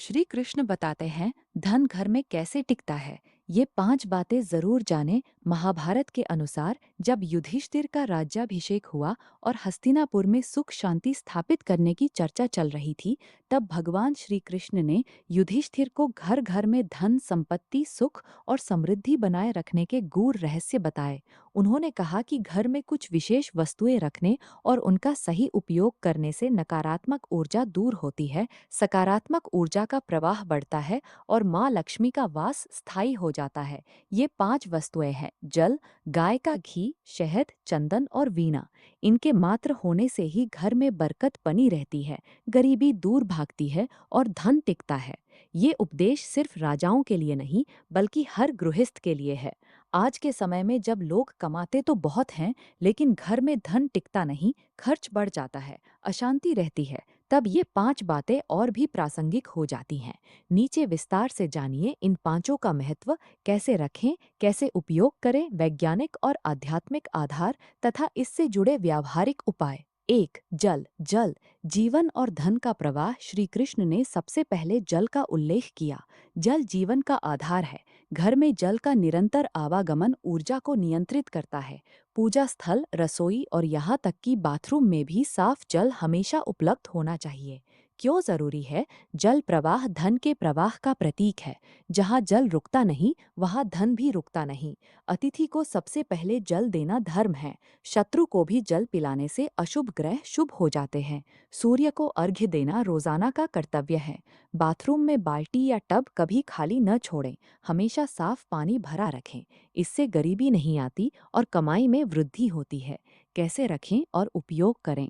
श्री कृष्ण बताते हैं धन घर में कैसे टिकता है। ये 5 बातें जरूर जानें। महाभारत के अनुसार जब युधिष्ठिर का राज्याभिषेक हुआ और हस्तिनापुर में सुख शांति स्थापित करने की चर्चा चल रही थी, तब भगवान श्री कृष्ण ने युधिष्ठिर को घर घर में धन संपत्ति सुख और समृद्धि बनाए रखने के गूढ़ रहस्य बताए। उन्होंने कहा कि घर में कुछ विशेष वस्तुएं रखने और उनका सही उपयोग करने से नकारात्मक ऊर्जा दूर होती है, सकारात्मक ऊर्जा का प्रवाह बढ़ता है और माँ लक्ष्मी का वास स्थायी हो जाता है। ये 5 वस्तुएं हैं: जल, गाय का घी, शहद, चंदन और वीणा। इनके मात्र होने से ही घर में बरकत बनी रहती है, गरीबी दूर भागती है और धन टिकता है। ये उपदेश सिर्फ राजाओं के लिए नहीं, बल्कि हर गृहस्थ के लिए है। आज के समय में जब लोग कमाते तो बहुत हैं, लेकिन घर में धन टिकता नहीं, खर्च बढ़ जाता है, अशांति रहती है, तब ये 5 बातें और भी प्रासंगिक हो जाती हैं। नीचे विस्तार से जानिए इन पांचों का महत्व, कैसे रखें, कैसे उपयोग करें, वैज्ञानिक और आध्यात्मिक आधार तथा इससे जुड़े व्यावहारिक उपाय। 1. जल। जल जीवन और धन का प्रवाह। श्री कृष्ण ने सबसे पहले जल का उल्लेख किया। जल जीवन का आधार है। घर में जल का निरंतर आवागमन ऊर्जा को नियंत्रित करता है। पूजा स्थल, रसोई और यहाँ तक कि बाथरूम में भी साफ जल हमेशा उपलब्ध होना चाहिए। क्यों जरूरी है? जल प्रवाह धन के प्रवाह का प्रतीक है। जहाँ जल रुकता नहीं, वहाँ धन भी रुकता नहीं। अतिथि को सबसे पहले जल देना धर्म है। शत्रु को भी जल पिलाने से अशुभ ग्रह शुभ हो जाते हैं। सूर्य को अर्घ्य देना रोजाना का कर्तव्य है। बाथरूम में बाल्टी या टब कभी खाली न छोड़ें, हमेशा साफ पानी भरा रखें। इससे गरीबी नहीं आती और कमाई में वृद्धि होती है। कैसे रखें और उपयोग करें?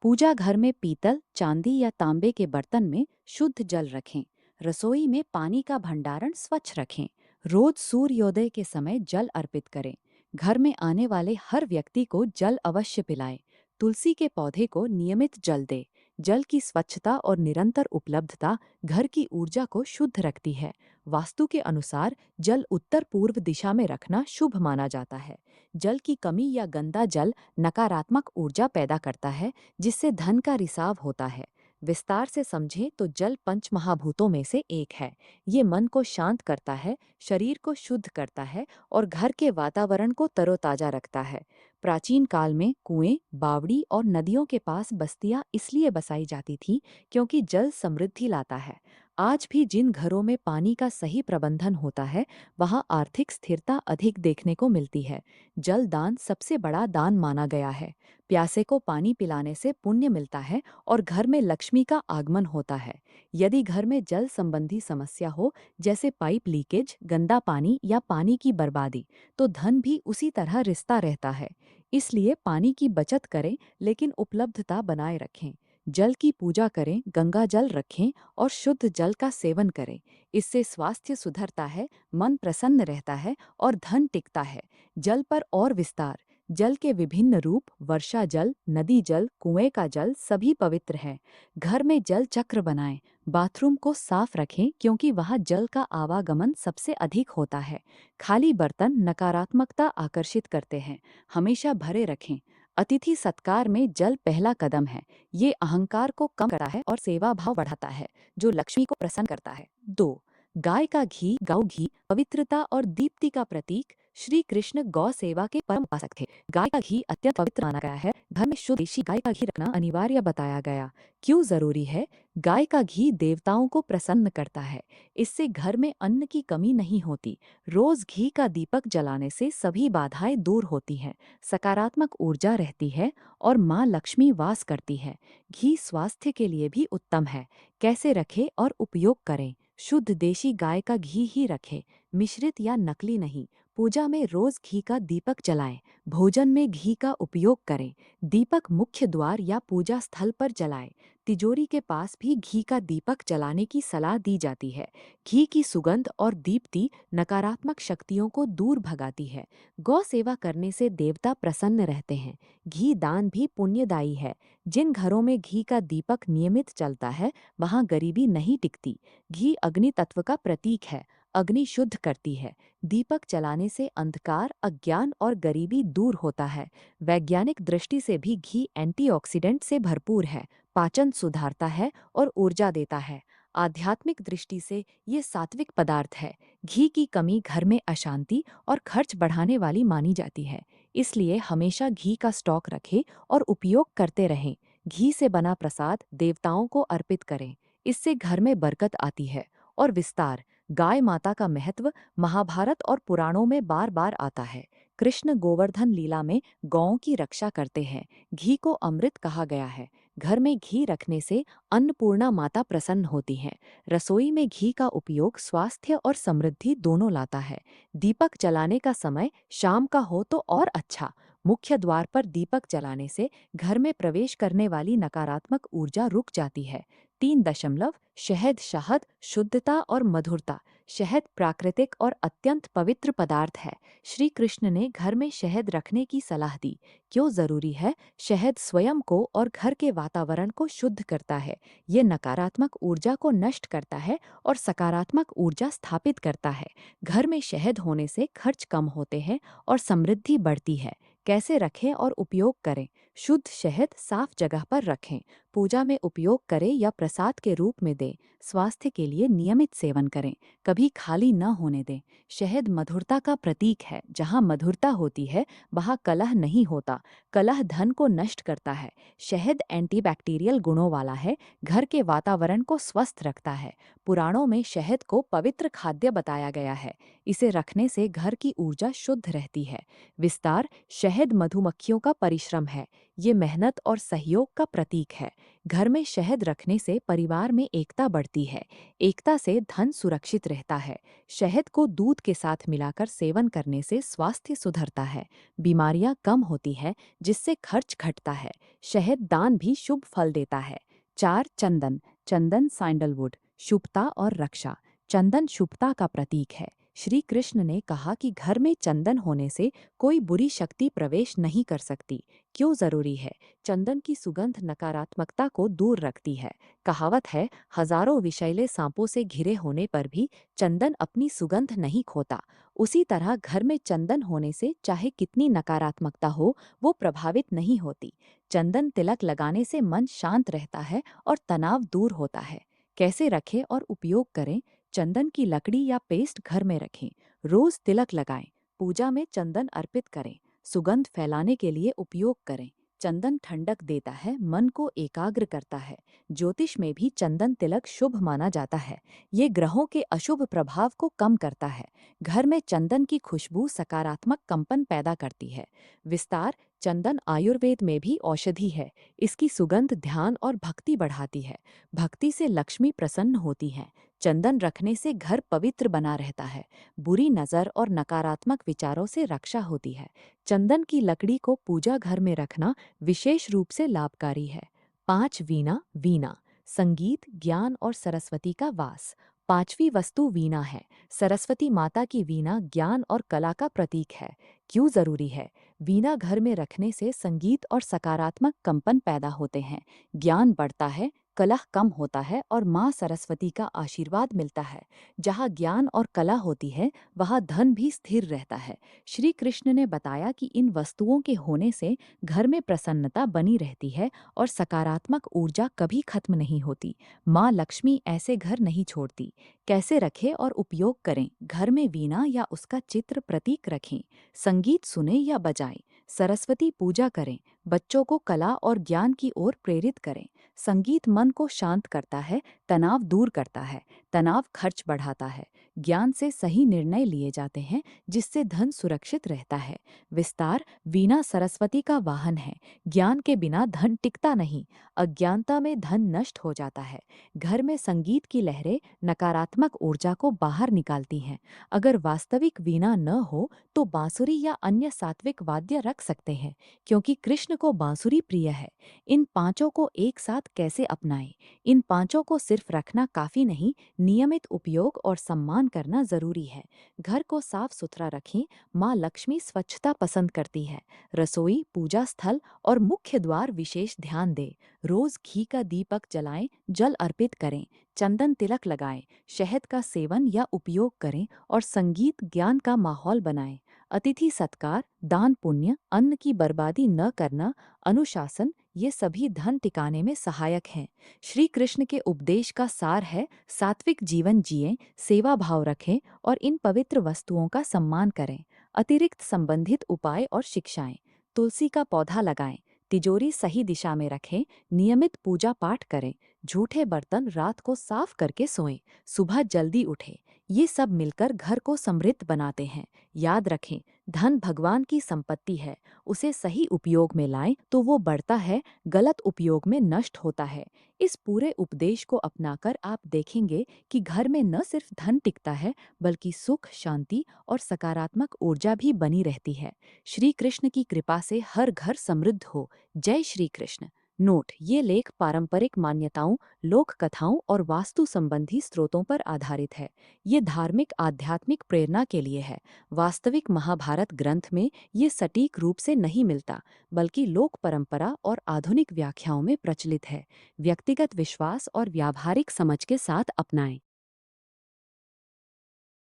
पूजा घर में पीतल, चांदी या तांबे के बर्तन में शुद्ध जल रखें। रसोई में पानी का भंडारण स्वच्छ रखें। रोज सूर्योदय के समय जल अर्पित करें। घर में आने वाले हर व्यक्ति को जल अवश्य पिलाएं। तुलसी के पौधे को नियमित जल दें। जल की स्वच्छता और निरंतर उपलब्धता घर की ऊर्जा को शुद्ध रखती है। वास्तु के अनुसार जल उत्तर पूर्व दिशा में रखना शुभ माना जाता है। जल की कमी या गंदा जल नकारात्मक ऊर्जा पैदा करता है, जिससे धन का रिसाव होता है। विस्तार से समझें तो जल पंच महाभूतों में से एक है। ये मन को शांत करता है, शरीर को शुद्ध करता है और घर के वातावरण को तरोताजा रखता है। प्राचीन काल में कुएं, बावड़ी और नदियों के पास बस्तियां इसलिए बसाई जाती थीं क्योंकि जल समृद्धि लाता है। आज भी जिन घरों में पानी का सही प्रबंधन होता है, वहां आर्थिक स्थिरता अधिक देखने को मिलती है। जल दान सबसे बड़ा दान माना गया है। प्यासे को पानी पिलाने से पुण्य मिलता है और घर में लक्ष्मी का आगमन होता है। यदि घर में जल संबंधी समस्या हो, जैसे पाइप लीकेज, गंदा पानी या पानी की बर्बादी, तो धन भी उसी तरह रिश्ता रहता है। इसलिए पानी की बचत करें, लेकिन उपलब्धता बनाए रखें। जल की पूजा करें, गंगा जल रखें और शुद्ध जल का सेवन करें। इससे स्वास्थ्य सुधरता है, मन प्रसन्न रहता है और धन टिकता है। जल पर और विस्तार। जल के विभिन्न रूप, वर्षा जल, नदी जल, कुएं का जल, सभी पवित्र है। घर में जल चक्र बनाएं। बाथरूम को साफ रखें क्योंकि वहां जल का आवागमन सबसे अधिक होता है। खाली बर्तन नकारात्मकता आकर्षित करते हैं, हमेशा भरे रखें। अतिथि सत्कार में जल पहला कदम है। ये अहंकार को कम करता है और सेवा भाव बढ़ाता है, जो लक्ष्मी को प्रसन्न करता है। 2. गाय का घी। गौ घी पवित्रता और दीप्ति का प्रतीक। श्री कृष्ण गौ सेवा के परम उपासक थे। गाय का घी अत्यंत पवित्र माना गया है। घर में शुद्ध देशी गाय का घी रखना अनिवार्य बताया गया। क्यों जरूरी है? गाय का घी देवताओं को प्रसन्न करता है। इससे घर में अन्न की कमी नहीं होती। रोज घी का दीपक जलाने से सभी बाधाएं दूर होती हैं, सकारात्मक ऊर्जा रहती है और माँ लक्ष्मी वास करती है। घी स्वास्थ्य के लिए भी उत्तम है। कैसे रखें और उपयोग करें? शुद्ध देशी गाय का घी ही रखें, मिश्रित या नकली नहीं। पूजा में रोज घी का दीपक जलाएं। भोजन में घी का उपयोग करें। दीपक मुख्य द्वार या पूजा स्थल पर जलाएं। तिजोरी के पास भी घी का दीपक जलाने की सलाह दी जाती है। घी की सुगंध और दीप्ति नकारात्मक शक्तियों को दूर भगाती है। गौ सेवा करने से देवता प्रसन्न रहते हैं। घी दान भी पुण्यदायी है। जिन घरों में घी का दीपक नियमित चलता है, वहां गरीबी नहीं टिकती। घी अग्नि तत्व का प्रतीक है। अग्नि शुद्ध करती है। दीपक जलाने से अंधकार, अज्ञान और गरीबी दूर होता है। वैज्ञानिक दृष्टि से भी घी एंटीऑक्सीडेंट से भरपूर है, पाचन सुधारता है और ऊर्जा देता है। आध्यात्मिक दृष्टि से ये सात्विक पदार्थ है। घी की कमी घर में अशांति और खर्च बढ़ाने वाली मानी जाती है। इसलिए हमेशा घी का स्टॉक रखें और उपयोग करते रहें। घी से बना प्रसाद देवताओं को अर्पित करें। इससे घर में बरकत आती है। और विस्तार, गाय माता का महत्व महाभारत और पुराणों में बार बार आता है। कृष्ण गोवर्धन लीला में गौओं की रक्षा करते हैं। घी को अमृत कहा गया है। घर में घी रखने से अन्नपूर्णा माता प्रसन्न होती हैं। रसोई में घी का उपयोग स्वास्थ्य और समृद्धि दोनों लाता है। दीपक जलाने का समय शाम का हो तो और अच्छा। मुख्य द्वार पर दीपक जलाने से घर में प्रवेश करने वाली नकारात्मक ऊर्जा रुक जाती है। 3 शहद शहद शुद्धता और मधुरता। शहद प्राकृतिक और अत्यंत पवित्र पदार्थ है। श्री कृष्ण ने घर में शहद रखने की सलाह दी। क्यों जरूरी है? शहद स्वयं को और घर के वातावरण को शुद्ध करता है। ये नकारात्मक ऊर्जा को नष्ट करता है और सकारात्मक ऊर्जा स्थापित करता है। घर में शहद होने से खर्च कम होते हैं और समृद्धि बढ़ती है। कैसे रखें और उपयोग करें? शुद्ध शहद साफ जगह पर रखें। पूजा में उपयोग करें या प्रसाद के रूप में दें। स्वास्थ्य के लिए नियमित सेवन करें। कभी खाली न होने दें। शहद मधुरता का प्रतीक है। जहाँ मधुरता होती है वहाँ कलह नहीं होता। कलह धन को नष्ट करता है। शहद एंटीबैक्टीरियल गुणों वाला है। घर के वातावरण को स्वस्थ रखता है। पुराणों में शहद को पवित्र खाद्य बताया गया है। इसे रखने से घर की ऊर्जा शुद्ध रहती है। विस्तार, शहद मधुमक्खियों का परिश्रम है। ये मेहनत और सहयोग का प्रतीक है। घर में शहद रखने से परिवार में एकता बढ़ती है। एकता से धन सुरक्षित रहता है। शहद को दूध के साथ मिलाकर सेवन करने से स्वास्थ्य सुधरता है। बीमारियां कम होती है जिससे खर्च घटता है। शहद दान भी शुभ फल देता है। 4 चंदन। चंदन सैंडलवुड शुभता और रक्षा। चंदन शुभता का प्रतीक है। श्री कृष्ण ने कहा कि घर में चंदन होने से कोई बुरी शक्ति प्रवेश नहीं कर सकती। क्यों जरूरी है? चंदन की सुगंध नकारात्मकता को दूर रखती है। कहावत है, हजारों विषैले सांपों से घिरे होने पर भी चंदन अपनी सुगंध नहीं खोता। उसी तरह घर में चंदन होने से चाहे कितनी नकारात्मकता हो, वो प्रभावित नहीं होती। चंदन तिलक लगाने से मन शांत रहता है और तनाव दूर होता है। कैसे रखें और उपयोग करें? चंदन की लकड़ी या पेस्ट घर में रखें। रोज तिलक लगाएं। पूजा में चंदन अर्पित करें। सुगंध फैलाने के लिए उपयोग करें। चंदन ठंडक देता है, मन को एकाग्र करता है। ज्योतिष में भी चंदन तिलक शुभ माना जाता है। ये ग्रहों के अशुभ प्रभाव को कम करता है। घर में चंदन की खुशबू सकारात्मक कंपन पैदा करती है। विस्तार, चंदन आयुर्वेद में भी औषधि है। इसकी सुगंध ध्यान और भक्ति बढ़ाती है। भक्ति से लक्ष्मी प्रसन्न होती है। चंदन रखने से घर पवित्र बना रहता है। बुरी नज़र और नकारात्मक विचारों से रक्षा होती है। चंदन की लकड़ी को पूजा घर में रखना विशेष रूप से लाभकारी है। 5 वीणा। वीणा संगीत, ज्ञान और सरस्वती का वास। 5वीं वस्तु वीणा है। सरस्वती माता की वीणा ज्ञान और कला का प्रतीक है। क्यों जरूरी है? वीणा घर में रखने से संगीत और सकारात्मक कंपन पैदा होते हैं। ज्ञान बढ़ता है, कलह कम होता है और माँ सरस्वती का आशीर्वाद मिलता है। जहाँ ज्ञान और कला होती है वहाँ धन भी स्थिर रहता है। श्री कृष्ण ने बताया कि इन वस्तुओं के होने से घर में प्रसन्नता बनी रहती है और सकारात्मक ऊर्जा कभी खत्म नहीं होती। माँ लक्ष्मी ऐसे घर नहीं छोड़ती। कैसे रखें और उपयोग करें? घर में वीणा या उसका चित्र प्रतीक रखें। संगीत सुने या बजाएं। सरस्वती पूजा करें। बच्चों को कला और ज्ञान की ओर प्रेरित करें। संगीत मन को शांत करता है, तनाव दूर करता है। तनाव खर्च बढ़ाता है। ज्ञान से सही निर्णय लिए जाते हैं जिससे धन सुरक्षित रहता है। विस्तार, वीणा सरस्वती का वाहन है। ज्ञान के बिना धन टिकता नहीं। अज्ञानता में धन नष्ट हो जाता है। घर में संगीत की लहरें नकारात्मक ऊर्जा को बाहर निकालती हैं। अगर वास्तविक वीणा न हो तो बांसुरी या अन्य सात्विक वाद्य रख सकते हैं, क्योंकि कृष्ण को बांसुरी प्रिय है। इन पांचों को एक साथ कैसे अपनाएं? इन पांचों को सिर्फ रखना काफी नहीं, नियमित उपयोग और सम्मान करना जरूरी है। घर को साफ सुथरा रखें। माँ लक्ष्मी स्वच्छता पसंद करती है। रसोई, पूजा स्थल और मुख्य द्वार विशेष ध्यान दें। रोज घी का दीपक जलाएं, जल अर्पित करें, चंदन तिलक लगाएं, शहद का सेवन या उपयोग करें और संगीत ज्ञान का माहौल बनाएं। अतिथि सत्कार, दान पुण्य, अन्न की बर्बादी न करना, अनुशासन, ये सभी धन टिकाने में सहायक हैं। श्री कृष्ण के उपदेश का सार है, सात्विक जीवन जिएं, सेवा भाव रखें और इन पवित्र वस्तुओं का सम्मान करें। अतिरिक्त संबंधित उपाय और शिक्षाएं। तुलसी का पौधा लगाएं, तिजोरी सही दिशा में रखें, नियमित पूजा पाठ करें, झूठे बर्तन रात को साफ करके सोएं, सुबह जल्दी उठें। ये सब मिलकर घर को समृद्ध बनाते हैं। याद रखें, धन भगवान की संपत्ति है, उसे सही उपयोग में लाएं तो वो बढ़ता है, गलत उपयोग में नष्ट होता है। इस पूरे उपदेश को अपनाकर आप देखेंगे कि घर में न सिर्फ धन टिकता है, बल्कि सुख, शांति और सकारात्मक ऊर्जा भी बनी रहती है। श्री कृष्ण की कृपा से हर घर समृद्ध हो। जय श्री कृष्ण। नोट: ये लेख पारंपरिक मान्यताओं, लोक कथाओं और वास्तु संबंधी स्रोतों पर आधारित है। ये धार्मिक आध्यात्मिक प्रेरणा के लिए है। वास्तविक महाभारत ग्रंथ में ये सटीक रूप से नहीं मिलता, बल्कि लोक परंपरा और आधुनिक व्याख्याओं में प्रचलित है। व्यक्तिगत विश्वास और व्यावहारिक समझ के साथ अपनाएं।